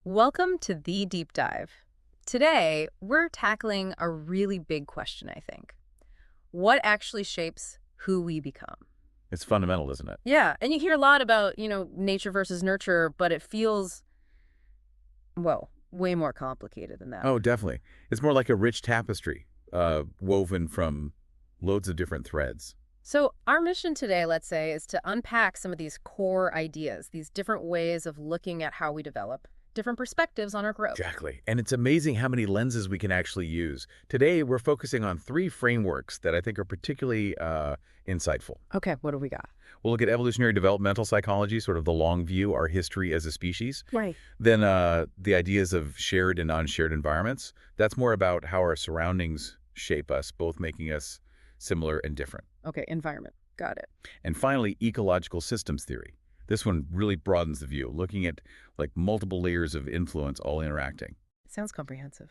Welcome to The Deep Dive. Today, we're tackling a really big question, I think. What actually shapes who we become? It's fundamental, isn't it? Yeah, and you hear a lot about, nature versus nurture, but it feels, well, way more complicated than that. Oh, definitely. It's more like a rich tapestry, woven from loads of different threads. So our mission today, let's say, is to unpack some of these core ideas, these different ways of looking at how we develop, different perspectives on our growth. Exactly. And it's amazing how many lenses we can actually use. Today, we're focusing on three frameworks that I think are particularly insightful. Okay, what do we got? We'll look at evolutionary developmental psychology, sort of the long view, our history as a species. Right. Then the ideas of shared and unshared environments. That's more about how our surroundings shape us, both making us similar and different. Okay, environment. Got it. And finally, ecological systems theory. This one really broadens the view, looking at like multiple layers of influence all interacting. Sounds comprehensive.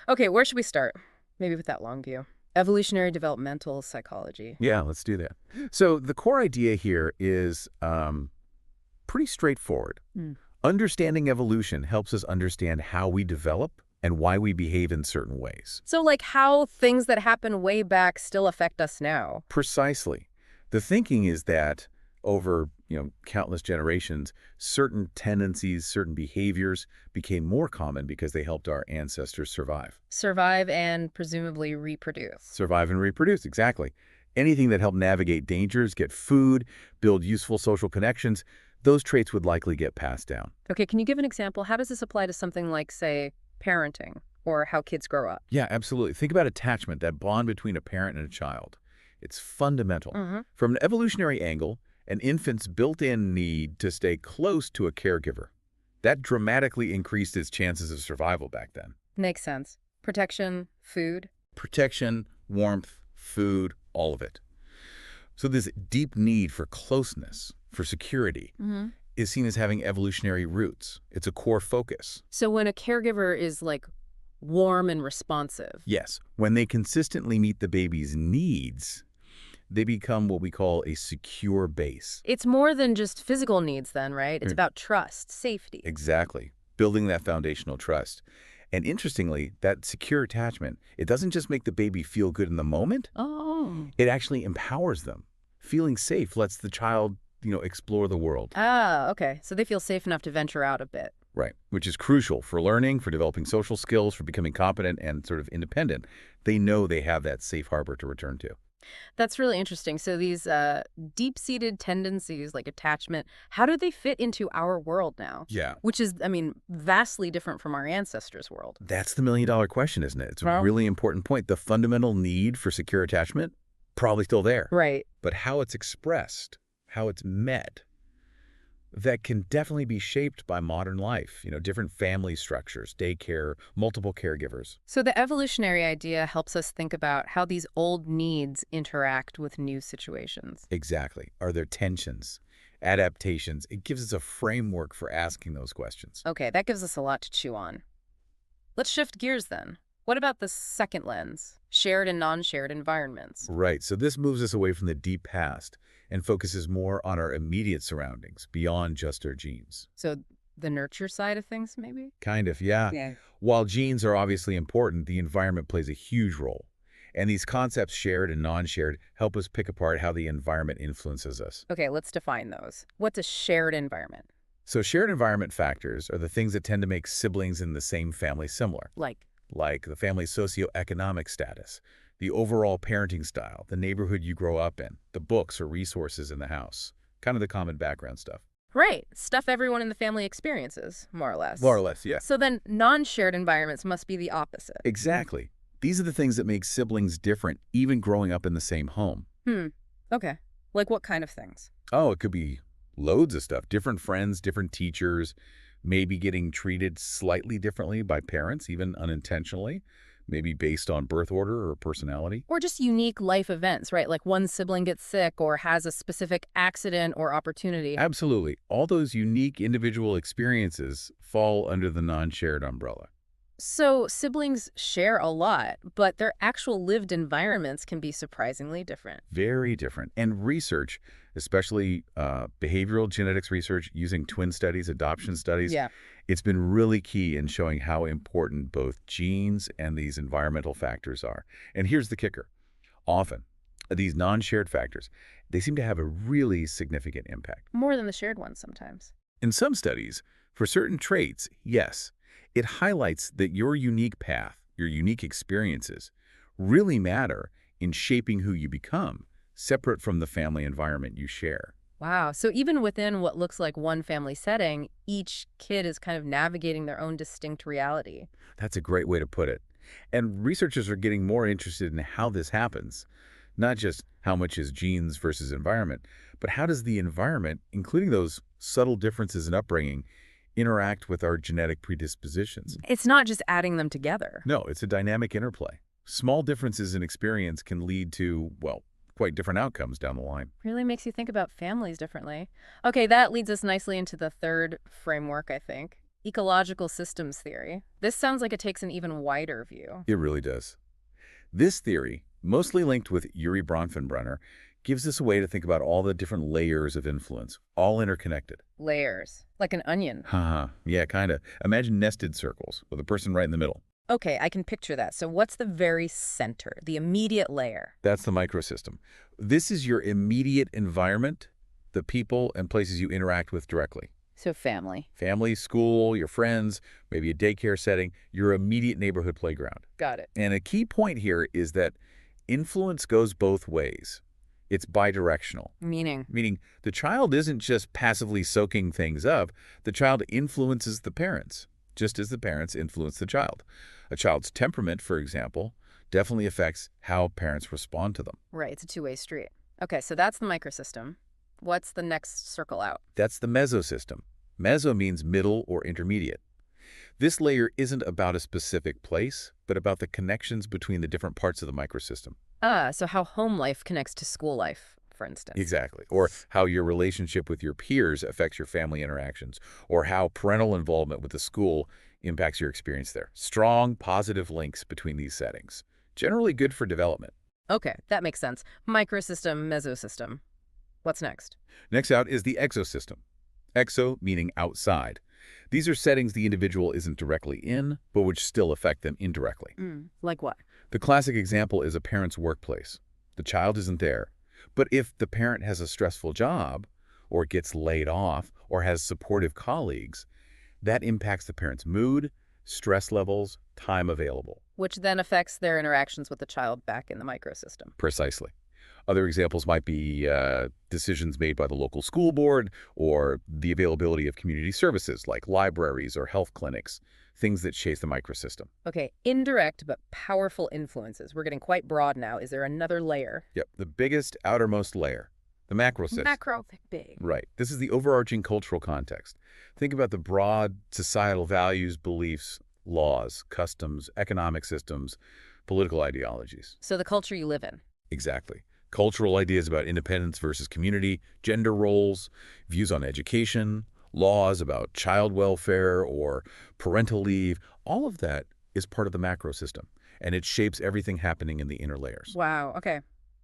Okay, where should we start? Maybe with that long view. Evolutionary developmental psychology. Yeah, let's do that. So the core idea here is pretty straightforward. Hmm. Understanding evolution helps us understand how we develop and why we behave in certain ways. So like how things that happened way back still affect us now. Precisely. The thinking is that over, countless generations, certain tendencies, certain behaviors became more common because they helped our ancestors survive. Survive and presumably reproduce. Survive and reproduce, exactly. Anything that helped navigate dangers, get food, build useful social connections, those traits would likely get passed down. Okay, can you give an example? How does this apply to something like, say, parenting or how kids grow up? Yeah, absolutely. Think about attachment, that bond between a parent and a child. It's fundamental. From an evolutionary angle, an infant's built-in need to stay close to a caregiver. That dramatically increased its chances of survival back then. Makes sense. Protection, food. Protection, warmth, food, all of it. So this deep need for closeness, for security, is seen as having evolutionary roots. It's a core focus. So when a caregiver is like warm and responsive. Yes, when they consistently meet the baby's needs, they become what we call a secure base. It's more than just physical needs then, right? It's about trust, safety. Exactly. Building that foundational trust. And interestingly, that secure attachment, it doesn't just make the baby feel good in the moment. Oh. It actually empowers them. Feeling safe lets the child, explore the world. Ah, okay. So they feel safe enough to venture out a bit. Right. Which is crucial for learning, for developing social skills, for becoming competent and sort of independent. They know they have that safe harbor to return to. That's really interesting. So these deep-seated tendencies like attachment, how do they fit into our world now? Yeah. Which is, vastly different from our ancestors' world. That's the million-dollar question, isn't it? It's a Well, really important point. The fundamental need for secure attachment, probably still there. right. But how it's expressed, how it's met, that can definitely be shaped by modern life. Different family structures, daycare, multiple caregivers. So the evolutionary idea helps us think about how these old needs interact with new situations. Exactly. Are there tensions, adaptations? It gives us a framework for asking those questions. Okay, that gives us a lot to chew on. Let's shift gears then. What about the second lens, shared and non-shared environments? Right. So this moves us away from the deep past and focuses more on our immediate surroundings, beyond just our genes. So the nurture side of things, maybe? Kind of, yeah. Yeah. While genes are obviously important, the environment plays a huge role. And these concepts, shared and non-shared, help us pick apart how the environment influences us. Okay, let's define those. What's a shared environment? So shared environment factors are the things that tend to make siblings in the same family similar, like the family's socioeconomic status, the overall parenting style, the neighborhood you grow up in, the books or resources in the house, kind of the common background stuff. Right. Stuff everyone in the family experiences, more or less. More or less, yeah. So then non-shared environments must be the opposite. Exactly. These are the things that make siblings different, even growing up in the same home. Okay. Like what kind of things? Oh, it could be loads of stuff. Different friends, different teachers, maybe getting treated slightly differently by parents, even unintentionally, maybe based on birth order or personality. Or just unique life events, right? Like one sibling gets sick or has a specific accident or opportunity. Absolutely. All those unique individual experiences fall under the non-shared umbrella. So siblings share a lot, but their actual lived environments can be surprisingly different. Very different. And research especially behavioral genetics research using twin studies, adoption studies. Yeah. It's been really key in showing how important both genes and these environmental factors are. And here's the kicker. Often, these non-shared factors, they seem to have a really significant impact. More than the shared ones sometimes. In some studies, for certain traits, yes, it highlights that your unique path, your unique experiences, really matter in shaping who you become, separate from the family environment you share. Wow. So even within what looks like one family setting, each kid is kind of navigating their own distinct reality. That's a great way to put it. And researchers are getting more interested in how this happens. Not just how much is genes versus environment, but how does the environment, including those subtle differences in upbringing, interact with our genetic predispositions? It's not just adding them together. No, it's a dynamic interplay. Small differences in experience can lead to, well, quite different outcomes down the line. Really makes you think about families differently. Okay, that leads us nicely into the third framework, I think. Ecological Systems Theory. This sounds like it takes an even wider view. It really does. This theory, mostly linked with Uri Bronfenbrenner, gives us a way to think about all the different layers of influence, all interconnected. Layers. Like an onion. Haha, yeah, kind of. Imagine nested circles with a person right in the middle. Okay, I can picture that. So what's the very center, the immediate layer? That's the microsystem. This is your immediate environment, the people and places you interact with directly. So family. Family, school, your friends, maybe a daycare setting, your immediate neighborhood playground. Got it. And a key point here is that influence goes both ways. It's bidirectional. Meaning? Meaning the child isn't just passively soaking things up, the child influences the parents, just as the parents influence the child. A child's temperament, for example, definitely affects how parents respond to them. Right, it's a two-way street. Okay, so that's the microsystem. What's the next circle out? That's the mesosystem. Meso means middle or intermediate. This layer isn't about a specific place, but about the connections between the different parts of the microsystem. So how home life connects to school life, for instance. Exactly. Or how your relationship with your peers affects your family interactions, or how parental involvement with the school impacts your experience there. Strong, positive links between these settings. Generally good for development. Okay, that makes sense. Microsystem, mesosystem. What's next? Next out is the exosystem. Exo meaning outside. These are settings the individual isn't directly in, but which still affect them indirectly. Like what? The classic example is a parent's workplace. The child isn't there, but if the parent has a stressful job, or gets laid off, or has supportive colleagues, that impacts the parent's mood, stress levels, time available. Which then affects their interactions with the child back in the microsystem. Precisely. Other examples might be decisions made by the local school board or the availability of community services like libraries or health clinics, things that shape the microsystem. Okay, indirect but powerful influences. We're getting quite broad now. Is there another layer? Yep, the biggest, outermost layer, the macrosystem. Macro, big. Right. This is the overarching cultural context. Think about the broad societal values, beliefs, laws, customs, economic systems, political ideologies. So the culture you live in. Exactly. Cultural ideas about independence versus community, gender roles, views on education, laws about child welfare or parental leave, all of that is part of the macro system, and it shapes everything happening in the inner layers. Wow, okay.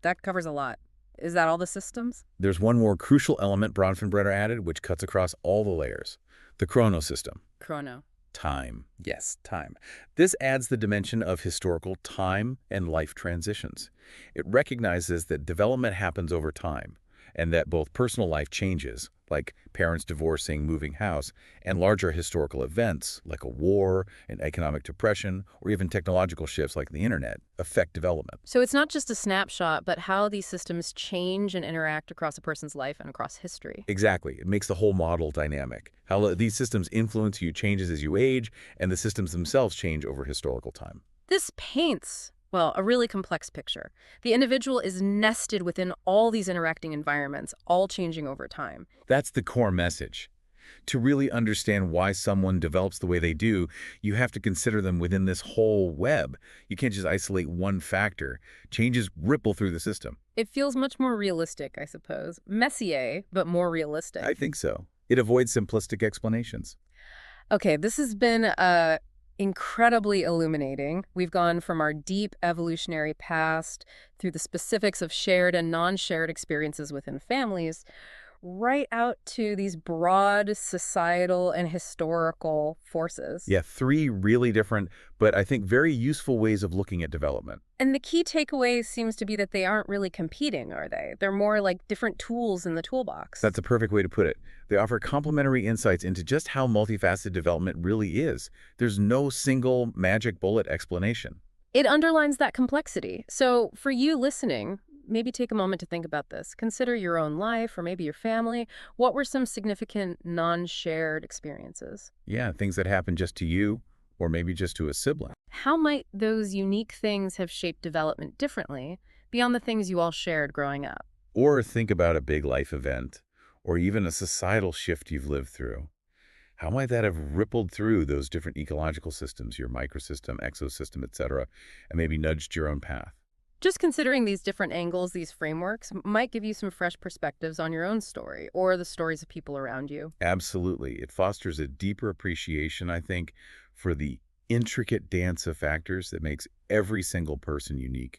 That covers a lot. Is that all the systems? There's one more crucial element Bronfenbrenner added, which cuts across all the layers, the chronosystem. Chrono. Time. Yes, time. This adds the dimension of historical time and life transitions. It recognizes that development happens over time and that both personal life changes, like parents divorcing, moving house, and larger historical events like a war, an economic depression, or even technological shifts like the internet affect development. So it's not just a snapshot, but how these systems change and interact across a person's life and across history. Exactly. It makes the whole model dynamic. How these systems influence you changes as you age, and the systems themselves change over historical time. This paints, well, a really complex picture. The individual is nested within all these interacting environments, all changing over time. That's the core message. To really understand why someone develops the way they do, you have to consider them within this whole web. You can't just isolate one factor. Changes ripple through the system. It feels much more realistic, I suppose. Messier, but more realistic. I think so. It avoids simplistic explanations. Okay, this has been Incredibly illuminating. We've gone from our deep evolutionary past through the specifics of shared and non-shared experiences within families, right out to these broad societal and historical forces. Yeah, three really different, but I think very useful ways of looking at development. And the key takeaway seems to be that they aren't really competing, are they? They're more like different tools in the toolbox. That's a perfect way to put it. They offer complementary insights into just how multifaceted development really is. There's no single magic bullet explanation. It underlines that complexity. So for you listening, maybe take a moment to think about this. Consider your own life or maybe your family. What were some significant non-shared experiences? Yeah, things that happen just to you or maybe just to a sibling. How might those unique things have shaped development differently beyond the things you all shared growing up? Or think about a big life event or even a societal shift you've lived through. How might that have rippled through those different ecological systems, your microsystem, exosystem, etc., and maybe nudged your own path? Just considering these different angles, these frameworks, might give you some fresh perspectives on your own story or the stories of people around you. Absolutely. It fosters a deeper appreciation, I think, for the intricate dance of factors that makes every single person unique.